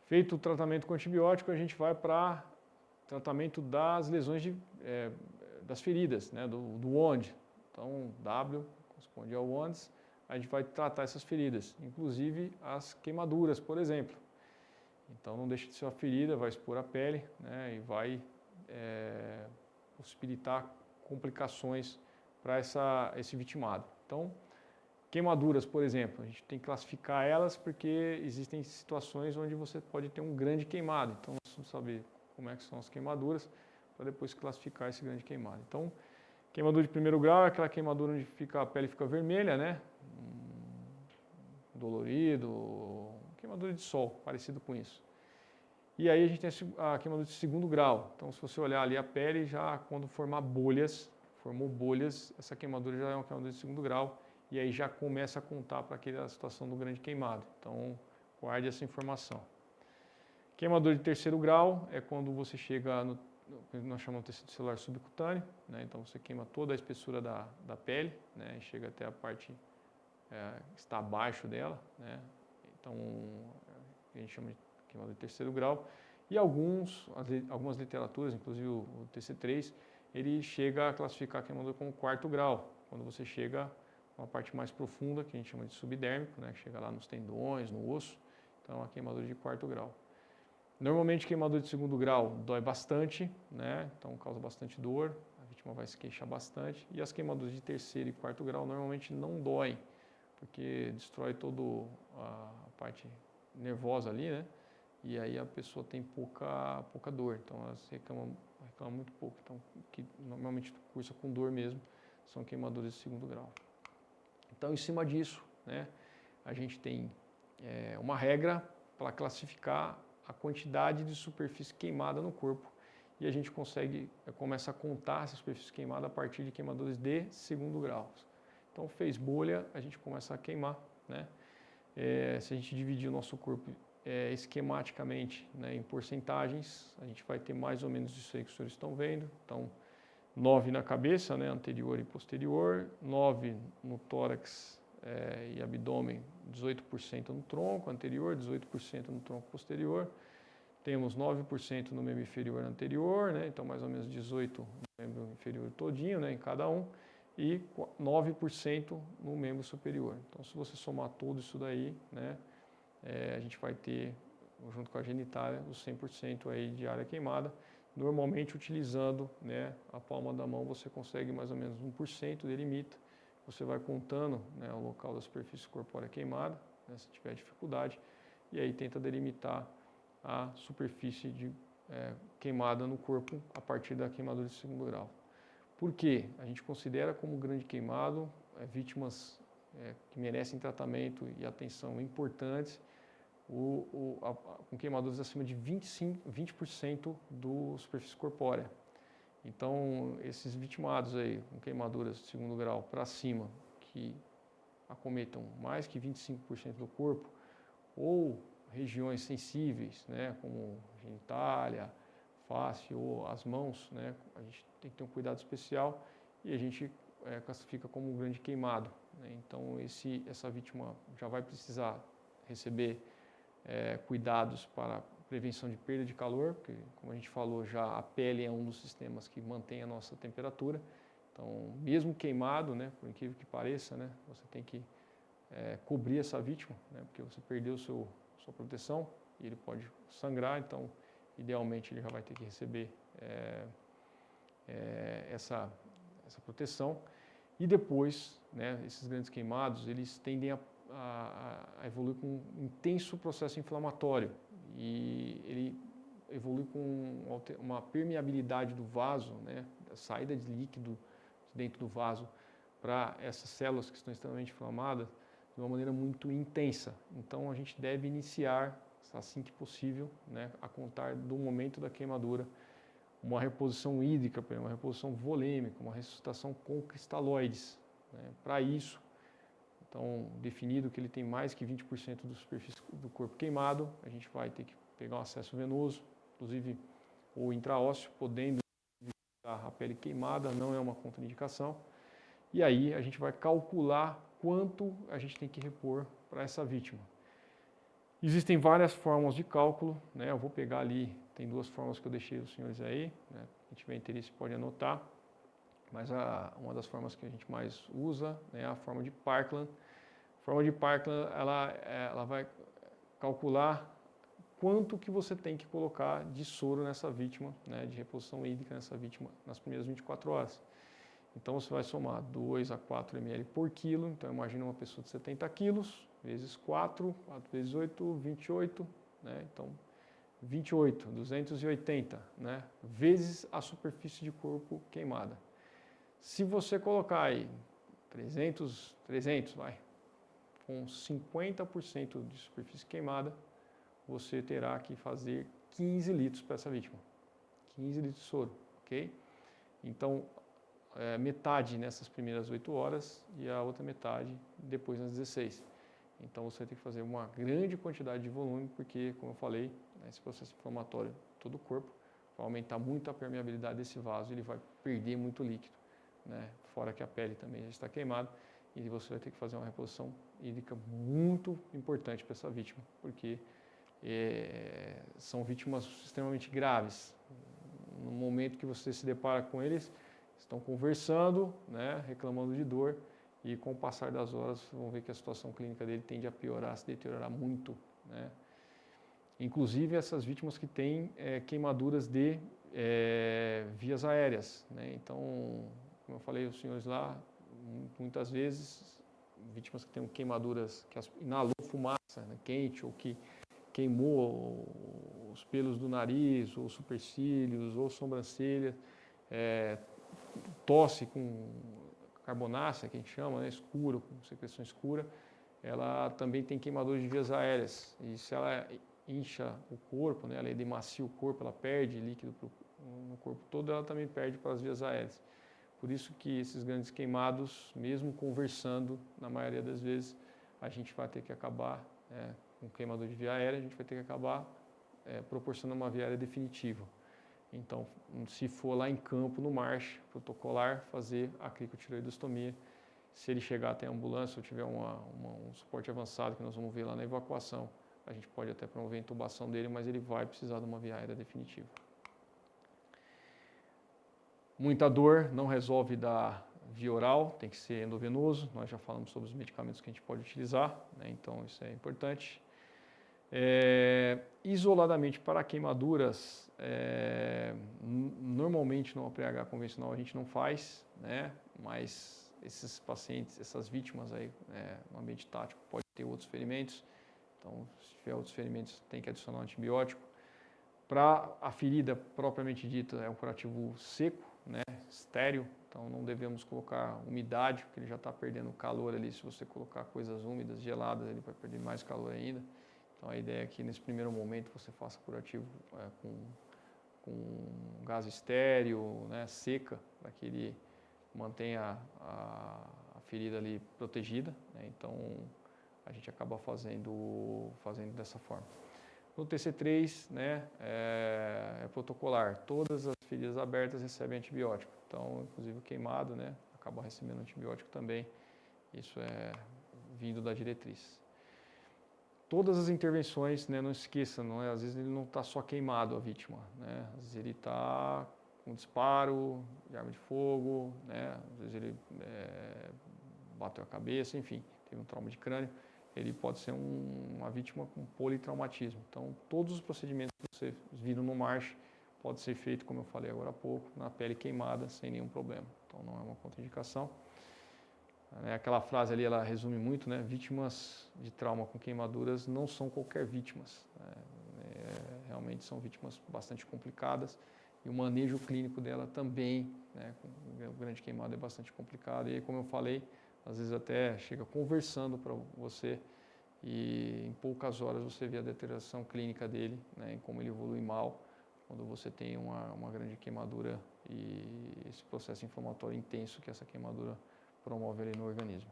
Feito o tratamento com antibiótico, a gente vai para tratamento das lesões das feridas, né, do wound. Então, W corresponde ao wounds, a gente vai tratar essas feridas, inclusive as queimaduras, por exemplo. Então, não deixa de ser uma ferida, vai expor a pele, né, e vai possibilitar complicações para esse vitimado. Então, queimaduras, por exemplo, a gente tem que classificar elas porque existem situações onde você pode ter um grande queimado. Então, nós precisamos saber como é que são as queimaduras para depois classificar esse grande queimado. Então, queimadura de primeiro grau é aquela queimadura onde a pele fica vermelha, né? Dolorido, queimadura de sol, parecido com isso. E aí a gente tem a queimadura de segundo grau. Então, se você olhar ali a pele, já quando formar bolhas, formou bolhas, essa queimadura já é uma queimadura de segundo grau. E aí já começa a contar para aquela situação do grande queimado. Então, guarde essa informação. Queimadura de terceiro grau é quando você chega no que nós chamamos de tecido celular subcutâneo, né? Então você queima toda a espessura da pele, né? E chega até a parte que está abaixo dela, né? Então, a gente chama de queimadura de terceiro grau. E algumas literaturas, inclusive o TC3, ele chega a classificar a queimadura como quarto grau, quando você chega uma parte mais profunda, que a gente chama de subdérmico, né, que chega lá nos tendões, no osso. Então, a queimadura de quarto grau. Normalmente, queimadura de segundo grau dói bastante, né, então causa bastante dor, a vítima vai se queixar bastante. E as queimaduras de terceiro e quarto grau normalmente não doem, porque destrói toda a parte nervosa ali, né, e aí a pessoa tem pouca dor. Então, elas reclamam muito pouco. Então, que normalmente cursa com dor mesmo, são queimaduras de segundo grau. Então, em cima disso, né, a gente tem uma regra para classificar a quantidade de superfície queimada no corpo e a gente começa a contar essa superfície queimada a partir de queimaduras de segundo grau. Então, fez bolha, a gente começa a queimar, né? Se a gente dividir o nosso corpo esquematicamente, né, em porcentagens, a gente vai ter mais ou menos isso aí que os senhores estão vendo. Então, 9 na cabeça, né, anterior e posterior, 9 no tórax e abdômen, 18% no tronco anterior, 18% no tronco posterior. Temos 9% no membro inferior anterior, né, então mais ou menos 18% no membro inferior todinho, né, em cada um, e 9% no membro superior. Então, se você somar tudo isso daí, né, a gente vai ter, junto com a genitália, os 100% aí de área queimada. Normalmente, utilizando, né, a palma da mão, você consegue mais ou menos 1%, delimita. Você vai contando, né, o local da superfície corpórea queimada, né, se tiver dificuldade, e aí tenta delimitar a superfície queimada no corpo a partir da queimadura de segundo grau. Por quê? A gente considera como grande queimado vítimas que merecem tratamento e atenção importantes, com queimaduras acima de 20% da superfície corpórea. Então, esses vitimados aí, com queimaduras de segundo grau para cima, que acometam mais que 25% do corpo, ou regiões sensíveis, né, como genitália, face ou as mãos, né, a gente tem que ter um cuidado especial e a gente classifica como um grande queimado, né? Então, essa vítima já vai precisar receber cuidados para prevenção de perda de calor, porque, como a gente falou já, a pele é um dos sistemas que mantém a nossa temperatura. Então, mesmo queimado, né, por incrível que pareça, né, você tem que cobrir essa vítima, né, porque você perdeu sua proteção e ele pode sangrar, então, idealmente, ele já vai ter que receber essa proteção. E depois, né, esses grandes queimados, eles tendem a evolui com um intenso processo inflamatório e ele evolui com uma permeabilidade do vaso, né, a saída de líquido dentro do vaso para essas células que estão extremamente inflamadas de uma maneira muito intensa. Então, a gente deve iniciar, assim que possível, né, a contar do momento da queimadura, uma reposição hídrica, uma reposição volêmica, uma ressuscitação com cristalóides, né. Para isso, então, definido que ele tem mais que 20% da superfície do corpo queimado, a gente vai ter que pegar um acesso venoso, inclusive ou intraósseo, podendo evitar a pele queimada, não é uma contraindicação. E aí a gente vai calcular quanto a gente tem que repor para essa vítima. Existem várias formas de cálculo, né? Eu vou pegar ali, tem duas formas que eu deixei os senhores aí, né? Quem tiver interesse pode anotar, mas uma das formas que a gente mais usa, né, é a forma de Parkland. A forma de Parkland, ela vai calcular quanto que você tem que colocar de soro nessa vítima, né, de reposição hídrica nessa vítima nas primeiras 24 horas. Então você vai somar 2 a 4 ml por quilo, então imagina uma pessoa de 70 quilos, vezes 4, 4 vezes 8, 28, né? Então 28, 280, né? Vezes a superfície de corpo queimada. Se você colocar aí 300 vai, com 50% de superfície queimada, você terá que fazer 15 litros para essa vítima. 15 litros de soro, ok? Então, metade nessas primeiras 8 horas e a outra metade depois nas 16. Então, você vai ter que fazer uma grande quantidade de volume, porque, como eu falei, esse processo inflamatório todo o corpo vai aumentar muito a permeabilidade desse vaso e ele vai perder muito líquido, né? Fora que a pele também já está queimada e você vai ter que fazer uma reposição hídrica muito importante para essa vítima, porque são vítimas extremamente graves. No momento que você se depara com eles, estão conversando, né, reclamando de dor, e com o passar das horas vão ver que a situação clínica dele tende a piorar, se deteriorar muito, né? Inclusive essas vítimas que têm queimaduras de vias aéreas, né? Então, como eu falei, os senhores lá, muitas vezes, vítimas que têm queimaduras, que inalou fumaça, né, quente, ou que queimou os pelos do nariz, ou supercílios, ou sobrancelha, tosse com carbonácea, que a gente chama, né, escuro, com secreção escura, ela também tem queimadores de vias aéreas. E se ela incha o corpo, né, ela emacia o corpo, ela perde líquido no corpo todo, ela também perde para as vias aéreas. Por isso que esses grandes queimados, mesmo conversando, na maioria das vezes, a gente vai ter que acabar com queimador de via aérea, a gente vai ter que acabar proporcionando uma via aérea definitiva. Então, se for lá em campo, no MARCH protocolar, fazer a cricotireoidostomia. Se ele chegar até a ambulância ou tiver um suporte avançado, que nós vamos ver lá na evacuação, a gente pode até promover a intubação dele, mas ele vai precisar de uma via aérea definitiva. Muita dor, não resolve da via oral, tem que ser endovenoso. Nós já falamos sobre os medicamentos que a gente pode utilizar, né? Então isso é importante. Isoladamente para queimaduras, normalmente no pH convencional a gente não faz, né? Mas esses pacientes, essas vítimas aí, no ambiente tático, pode ter outros ferimentos. Então, se tiver outros ferimentos, tem que adicionar um antibiótico. Para a ferida propriamente dita, é um curativo seco, né? Estéril. Então, não devemos colocar umidade, porque ele já está perdendo calor ali. Se você colocar coisas úmidas, geladas, ele vai perder mais calor ainda. Então, a ideia é que nesse primeiro momento você faça curativo com gás estéril, né, seca, para que ele mantenha a ferida ali protegida, né? Então, a gente acaba fazendo dessa forma. No TC3, né, é protocolar. Todas as feridas abertas recebem antibiótico. Então, inclusive o queimado, né, acaba recebendo antibiótico também. Isso é vindo da diretriz. Todas as intervenções, né, não esqueça, às vezes ele não está só queimado a vítima, né? Às vezes ele está com disparo de arma de fogo, né? Às vezes ele bateu a cabeça, enfim, teve um trauma de crânio. Ele pode ser uma vítima com politraumatismo. Então, todos os procedimentos que vocês viram no MARCH pode ser feito, como eu falei agora há pouco, na pele queimada, sem nenhum problema. Então, não é uma contraindicação. Aquela frase ali, ela resume muito, né? Vítimas de trauma com queimaduras não são qualquer vítimas. Realmente são vítimas bastante complicadas e o manejo clínico dela também, né, com grande queimada é bastante complicado. E como eu falei, às vezes até chega conversando para você e em poucas horas você vê a deterioração clínica dele, né, em como ele evolui mal quando você tem uma grande queimadura e esse processo inflamatório intenso que essa queimadura promove ali no organismo.